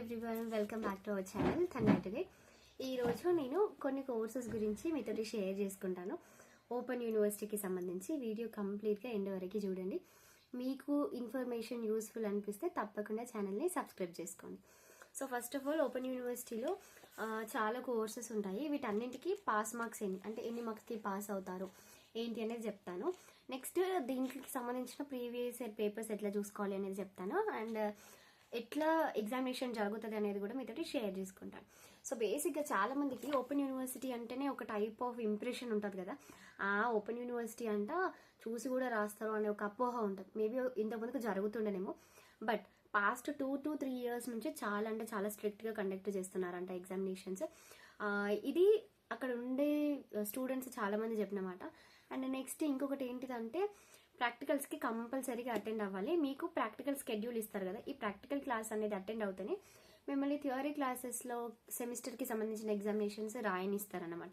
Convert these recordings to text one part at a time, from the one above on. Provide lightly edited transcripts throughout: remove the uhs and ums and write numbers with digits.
Everyone, welcome back to our channel థన్యాటరే. ఈరోజు నేను కొన్ని కోర్సెస్ గురించి మీతో షేర్ చేసుకుంటాను. ఓపెన్ యూనివర్సిటీకి సంబంధించి వీడియో కంప్లీట్గా ఎండ్ వరకు చూడండి. మీకు ఇన్ఫర్మేషన్ యూస్ఫుల్ అనిపిస్తే తప్పకుండా ఛానల్ని సబ్స్క్రైబ్ చేసుకోండి. So first of all, open యూనివర్సిటీలో చాలా కోర్సెస్ ఉంటాయి. వీటన్నింటికి పాస్ మార్క్స్ ఎన్ని మార్క్స్కి పాస్ అవుతారు ఏంటి అనేది చెప్తాను. నెక్స్ట్ దీనికి సంబంధించిన ప్రీవియస్ ఇయర్ పేపర్స్ ఎట్లా చూసుకోవాలి అనేది చెప్తాను. అండ్ ఎట్లా ఎగ్జామినేషన్ జరుగుతుంది అనేది కూడా మీతో షేర్ చేసుకుంటాను. సో బేసిక్గా చాలా మందికి ఓపెన్ యూనివర్సిటీ అంటేనే ఒక టైప్ ఆఫ్ ఇంప్రెషన్ ఉంటుంది కదా. ఆ ఓపెన్ యూనివర్సిటీ అంట చూసి కూడా రాస్తారు అనే ఒక అపోహ ఉంటుంది. మేబీ ఇంతకుముందుకు జరుగుతుండేనేమో, బట్ పాస్ట్ 2 to 3 years నుంచి చాలా అంటే చాలా స్ట్రిక్ట్గా కండక్ట్ చేస్తున్నారంట ఎగ్జామినేషన్స్. ఇది అక్కడ ఉండే స్టూడెంట్స్ చాలా మంది చెప్పినమాట. అండ్ నెక్స్ట్ ఇంకొకటి ఏంటిదంటే, ప్రాక్టికల్స్కి కంపల్సరీగా అటెండ్ అవ్వాలి. మీకు ప్రాక్టికల్ స్కెడ్యూల్ ఇస్తారు కదా, ఈ ప్రాక్టికల్ క్లాస్ అనేది అటెండ్ అవుతేనే మిమ్మల్ని థియరీ క్లాసెస్లో సెమిస్టర్కి సంబంధించిన ఎగ్జామినేషన్స్ రాయనిస్తారనమాట.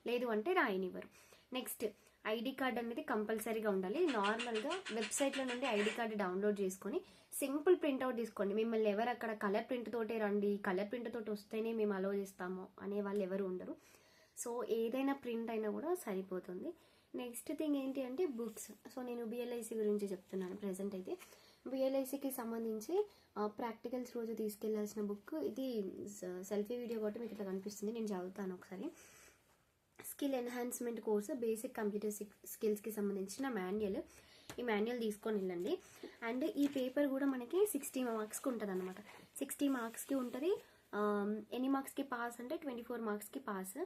లేదు అంటే రాయనివ్వరు. నెక్స్ట్ ఐడి కార్డ్ అనేది కంపల్సరీగా ఉండాలి. నార్మల్గా వెబ్సైట్లో నుండి ఐడి కార్డు డౌన్లోడ్ చేసుకొని సింపుల్ ప్రింట్అవుట్ తీసుకోండి. మిమ్మల్ని ఎవరు అక్కడ కలర్ ప్రింట్ తోటే రండి, కలర్ ప్రింట్ తోటి వస్తేనే మేము అలో చేస్తాము అనే వాళ్ళు ఎవరు ఉండరు. సో ఏదైనా ప్రింట్ అయినా కూడా సరిపోతుంది. నెక్స్ట్ థింగ్ ఏంటి అంటే బుక్స్. సో నేను బిఎల్ఐసి గురించి చెప్తున్నాను ప్రెసెంట్ అయితే. బిఎల్ఐసికి సంబంధించి ప్రాక్టికల్స్ రోజు తీసుకెళ్లాల్సిన బుక్ ఇది. సెల్ఫీ వీడియో కాబట్టి మీకు ఇట్లా కనిపిస్తుంది, నేను చదువుతాను ఒకసారి. Skill enhancement course, basic computer స్కిల్స్కి సంబంధించిన మాన్యువల్. ఈ మాన్యువల్ తీసుకొని వెళ్ళండి. అండ్ ఈ పేపర్ కూడా మనకి 60 మార్క్స్కి ఉంటుంది అనమాట. 60 మార్క్స్కి ఉంటుంది. ఎన్ని మార్క్స్కి పాస్ అంటే 24 మార్క్స్కి పాస్.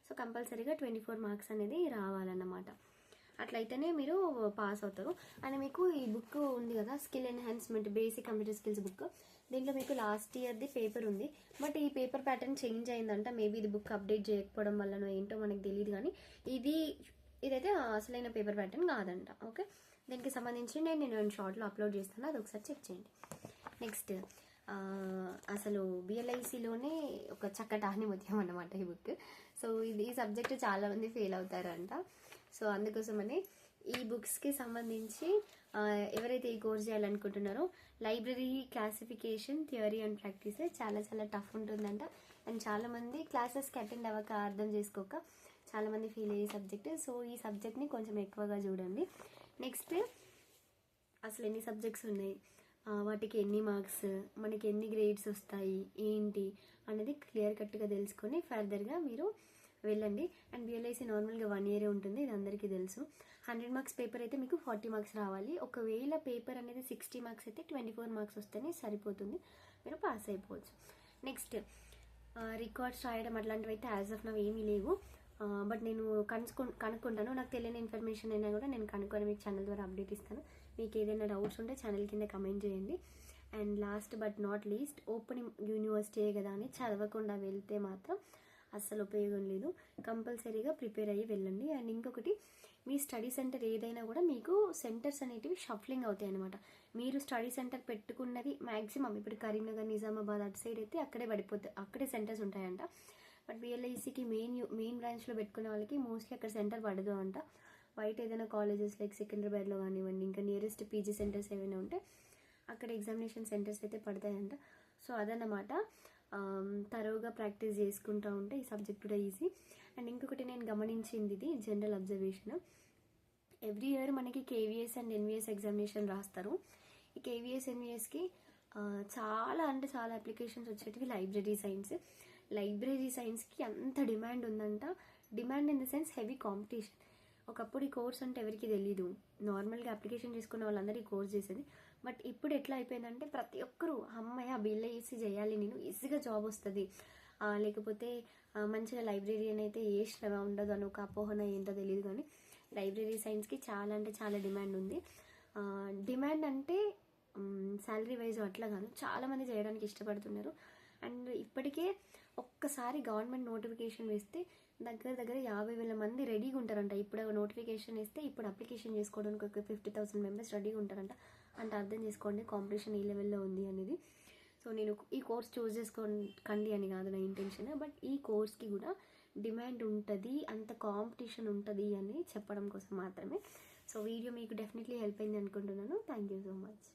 సో కంపల్సరీగా 24 మార్క్స్ అనేది రావాలన్నమాట. అట్లయితేనే మీరు పాస్ అవుతారు. అండ్ మీకు ఈ బుక్ ఉంది కదా, skill enhancement basic computer skills book. దీంట్లో మీకు లాస్ట్ ఇయర్ది పేపర్ ఉంది, బట్ ఈ పేపర్ ప్యాటర్న్ చేంజ్ అయిందంట. మేబీ ఇది బుక్ అప్డేట్ చేయకపోవడం వల్లనో ఏంటో మనకు తెలియదు, కానీ ఇదైతే అసలైన పేపర్ ప్యాటర్న్ కాదంట. ఓకే, దీనికి సంబంధించి నేను షార్ట్లో అప్లోడ్ చేస్తాను, అది ఒకసారి చెక్ చేయండి. నెక్స్ట్ అసలు బిఎల్ఐసిలోనే ఒక చక్కటాని ముత్యం అన్నమాట ఈ బుక్. సో ఈ సబ్జెక్ట్ చాలా మంది ఫెయిల్ అవుతారంట. సో అందుకోసమని ఈ బుక్స్కి సంబంధించి ఎవరైతే ఈ కోర్స్ చేయాలనుకుంటున్నారో, library classification theory and practice చాలా చాలా టఫ్ ఉంటుందంట. అండ్ చాలా మంది క్లాసెస్కి అటెండ్ అవ్వక, అర్థం చేసుకోక చాలా మంది ఫెయిల్ అయ్యే సబ్జెక్ట్. సో ఈ సబ్జెక్ట్ని కొంచెం ఎక్కువగా చూడండి. నెక్స్ట్ అసలు ఎన్ని సబ్జెక్ట్స్ ఉన్నాయి, వాటికి ఎన్ని మార్క్స్, మనకి ఎన్ని గ్రేడ్స్ వస్తాయి ఏంటి అనేది క్లియర్ కట్గా తెలుసుకొని ఫర్దర్గా మీరు వెళ్ళండి. అండ్ బిఎల్ఐసి నార్మల్గా 1 year ఉంటుంది, ఇది అందరికీ తెలుసు. 100 మార్క్స్ పేపర్ అయితే మీకు 40 మార్క్స్ రావాలి. ఒకవేళ పేపర్ అనేది 60 మార్క్స్ అయితే 24 మార్క్స్ వస్తేనే సరిపోతుంది, మీరు పాస్ అయిపోవచ్చు. నెక్స్ట్ రికార్డ్స్ రాయడం అట్లాంటివి అయితే యాజ్ ఆఫ్ నవ్ ఏమీ లేవు. బట్ నేను కనుక్కుంటాను. నాకు తెలియని ఇన్ఫర్మేషన్ అయినా కూడా నేను కనుక్కొని మీకు ఛానల్ ద్వారా అప్డేట్ ఇస్తాను. మీకు ఏదైనా డౌట్స్ ఉంటే ఛానల్ కింద కమెంట్ చేయండి. And last but not least, open university కదా అని చదవకుండా వెళ్తే మాత్రం అస్సలు ఉపయోగం లేదు. కంపల్సరీగా ప్రిపేర్ అయ్యి వెళ్ళండి. అండ్ ఇంకొకటి, మీ స్టడీ సెంటర్ ఏదైనా కూడా మీకు సెంటర్స్ అనేటివి షఫ్లింగ్ అవుతాయి అనమాట. మీరు స్టడీ సెంటర్ పెట్టుకున్నది మ్యాక్సిమం ఇప్పుడు కరీంనగర్, నిజామాబాద్ అటు సైడ్ అయితే అక్కడే పడిపోతాయి, అక్కడే సెంటర్స్ ఉంటాయంట. బట్ బిఎల్ఐసికి మెయిన్ బ్రాంచ్లో పెట్టుకునే వాళ్ళకి మోస్ట్లీ అక్కడ సెంటర్ పడదు అంట. బయట ఏదైనా కాలేజెస్ లైక్ సికింద్రాబాద్లో కానివ్వండి, ఇంకా నియరెస్ట్ పీజీ సెంటర్స్ ఏమైనా ఉంటే అక్కడ ఎగ్జామినేషన్ సెంటర్స్ అయితే పడతాయంట. సో అదన్నమాట. తరోగా ప్రాక్టీస్ చేసుకుంటూ ఉంటే ఈ సబ్జెక్ట్ కూడా ఈజీ. అండ్ ఇంకొకటి నేను గమనించింది, ఇది జనరల్ అబ్జర్వేషన్. ఎవ్రీ ఇయర్ మనకి కేవీఎస్ అండ్ ఎన్విఎస్ ఎగ్జామినేషన్ రాస్తారు. ఈ కేవీఎస్ ఎన్విఎస్కి చాలా అంటే చాలా అప్లికేషన్స్ వచ్చేటివి లైబ్రరీ సైన్స్కి అంత డిమాండ్ ఉందంట. Demand in the sense heavy competition. ఒకప్పుడు ఈ కోర్స్ అంటే ఎవరికి తెలీదు, నార్మల్గా అప్లికేషన్ చేసుకున్న వాళ్ళందరూ ఈ కోర్స్ చేసేది. బట్ ఇప్పుడు ఎట్లా అయిపోయిందంటే ప్రతి ఒక్కరూ అమ్మయ్య బిఎల్ఐసి చేయాలి, నేను ఈజీగా జాబ్ వస్తుంది, లేకపోతే మంచిగా లైబ్రరీయన్ అయితే ఏ శ్రమ ఉండదు అని ఒక అపోహన ఏంటో తెలియదు, కానీ లైబ్రరీ సైన్స్కి చాలా అంటే చాలా డిమాండ్ ఉంది. డిమాండ్ అంటే శాలరీ వైజ్ అట్లా కాదు, చాలామంది చేయడానికి ఇష్టపడుతున్నారు. అండ్ ఇప్పటికే ఒక్కసారి గవర్నమెంట్ నోటిఫికేషన్ వేస్తే దగ్గర 50,000 మంది రెడీగా ఉంటారంట. ఇప్పుడు నోటిఫికేషన్ వేస్తే ఇప్పుడు అప్లికేషన్ చేసుకోవడానికి ఒక 50,000 మెంబర్స్ రెడీగా ఉంటారంట. అంటే అర్థం చేసుకోండి కాంపిటీషన్ ఏ లెవెల్లో ఉంది అనేది. సో నేను ఈ కోర్స్ చూస్ చేసుకోండి అని కాదు నా ఇంటెన్షన్, బట్ ఈ కోర్స్కి కూడా డిమాండ్ ఉంటుంది, అంత కాంపిటీషన్ ఉంటుంది అని చెప్పడం కోసం మాత్రమే. సో వీడియో మీకు డెఫినెట్లీ హెల్ప్ అయింది అనుకుంటున్నాను. Thank you so much.